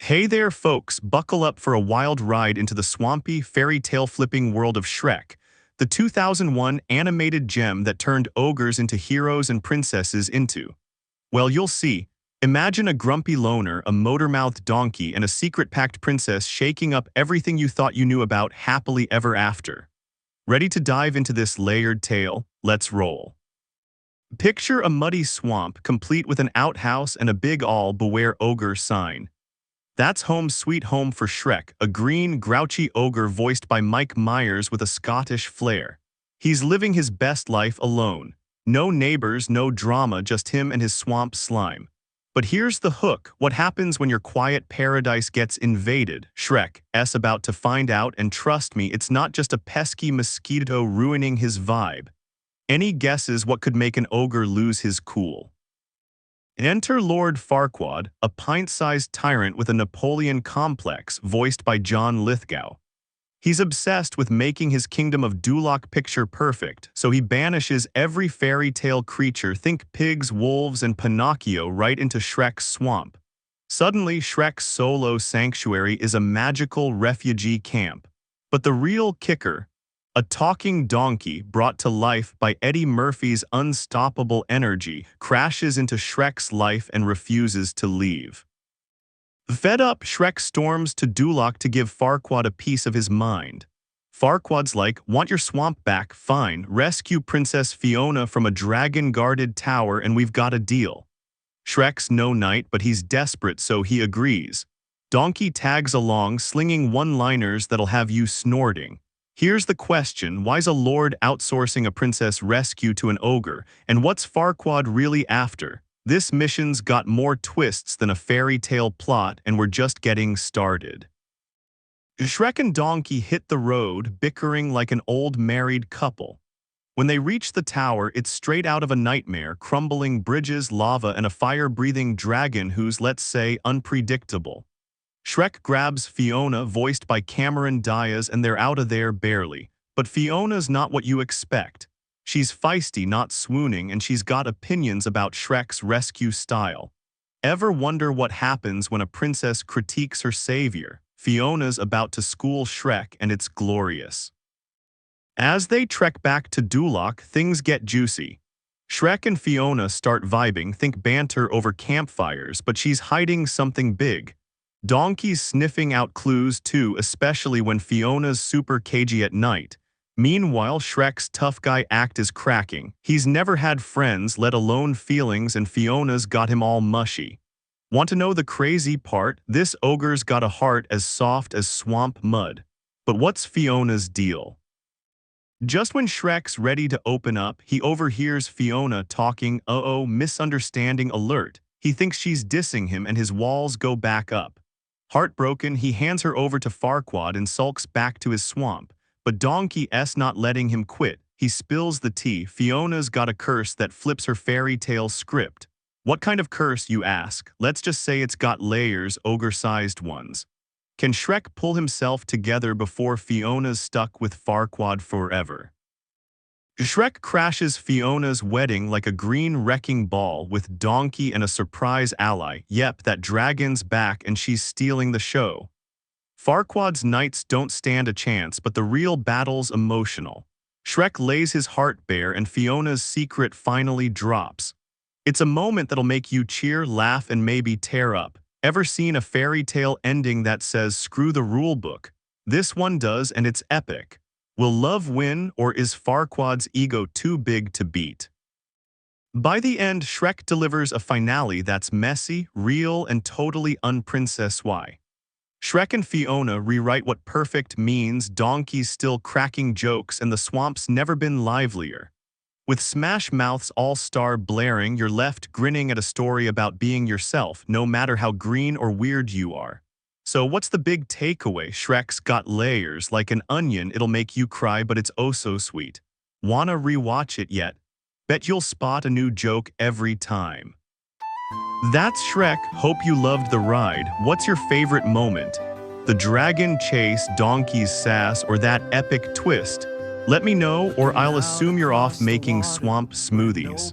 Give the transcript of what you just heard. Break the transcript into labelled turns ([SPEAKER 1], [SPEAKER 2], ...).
[SPEAKER 1] Hey there, folks, buckle up for a wild ride into the swampy, fairy tale flipping world of Shrek, the 2001 animated gem that turned ogres into heroes and princesses into. Well, you'll see. Imagine a grumpy loner, a motor-mouthed donkey, and a secret-packed princess shaking up everything you thought you knew about happily ever after. Ready to dive into this layered tale? Let's roll. Picture a muddy swamp complete with an outhouse and a big all beware ogre sign. That's home sweet home for Shrek, a green, grouchy ogre voiced by Mike Myers with a Scottish flair. He's living his best life alone. No neighbors, no drama, just him and his swamp slime. But here's the hook. What happens when your quiet paradise gets invaded? Shrek's about to find out, and trust me, it's not just a pesky mosquito ruining his vibe. Any guesses what could make an ogre lose his cool? Enter Lord Farquaad, a pint-sized tyrant with a Napoleon complex voiced by John Lithgow. He's obsessed with making his kingdom of Duloc picture perfect, so he banishes every fairy tale creature, think pigs, wolves, and Pinocchio, right into Shrek's swamp. Suddenly, Shrek's solo sanctuary is a magical refugee camp. But the real kicker, a talking donkey brought to life by Eddie Murphy's unstoppable energy, crashes into Shrek's life and refuses to leave. Fed up, Shrek storms to Duloc to give Farquaad a piece of his mind. Farquaad's like, "Want your swamp back? Fine, rescue Princess Fiona from a dragon-guarded tower and we've got a deal." Shrek's no knight, but he's desperate, so he agrees. Donkey tags along, slinging one-liners that'll have you snorting. Here's the question, why's a lord outsourcing a princess rescue to an ogre, and what's Farquaad really after? This mission's got more twists than a fairy tale plot, and we're just getting started. Shrek and Donkey hit the road, bickering like an old married couple. When they reach the tower, it's straight out of a nightmare, crumbling bridges, lava, and a fire-breathing dragon who's, let's say, unpredictable. Shrek grabs Fiona, voiced by Cameron Diaz, and they're out of there barely. But Fiona's not what you expect. She's feisty, not swooning, and she's got opinions about Shrek's rescue style. Ever wonder what happens when a princess critiques her savior? Fiona's about to school Shrek, and it's glorious. As they trek back to Duloc, things get juicy. Shrek and Fiona start vibing, think banter over campfires, but she's hiding something big. Donkey's sniffing out clues too, especially when Fiona's super cagey at night. Meanwhile, Shrek's tough guy act is cracking. He's never had friends, let alone feelings, and Fiona's got him all mushy. Want to know the crazy part? This ogre's got a heart as soft as swamp mud. But what's Fiona's deal? Just when Shrek's ready to open up, he overhears Fiona talking. Uh-oh, misunderstanding alert. He thinks she's dissing him and his walls go back up. Heartbroken, he hands her over to Farquaad and sulks back to his swamp. But Donkey's not letting him quit. He spills the tea. Fiona's got a curse that flips her fairy tale script. What kind of curse, you ask? Let's just say it's got layers, ogre-sized ones. Can Shrek pull himself together before Fiona's stuck with Farquaad forever? Shrek crashes Fiona's wedding like a green wrecking ball with Donkey and a surprise ally. Yep, that dragon's back and she's stealing the show. Farquaad's knights don't stand a chance, but the real battle's emotional. Shrek lays his heart bare and Fiona's secret finally drops. It's a moment that'll make you cheer, laugh, and maybe tear up. Ever seen a fairy tale ending that says, "Screw the rule book"? This one does, and it's epic. Will love win, or is Farquaad's ego too big to beat? By the end, Shrek delivers a finale that's messy, real, and totally un-princess-y. Shrek and Fiona rewrite what perfect means, Donkey's still cracking jokes, and the swamp's never been livelier. With Smash Mouth's all-star blaring, you're left grinning at a story about being yourself, no matter how green or weird you are. So what's the big takeaway? Shrek's got layers. Like an onion, it'll make you cry, but it's oh so sweet. Wanna rewatch it yet? Bet you'll spot a new joke every time. That's Shrek. Hope you loved the ride. What's your favorite moment? The dragon chase, Donkey's sass, or that epic twist? Let me know, or I'll assume you're off making swamp smoothies.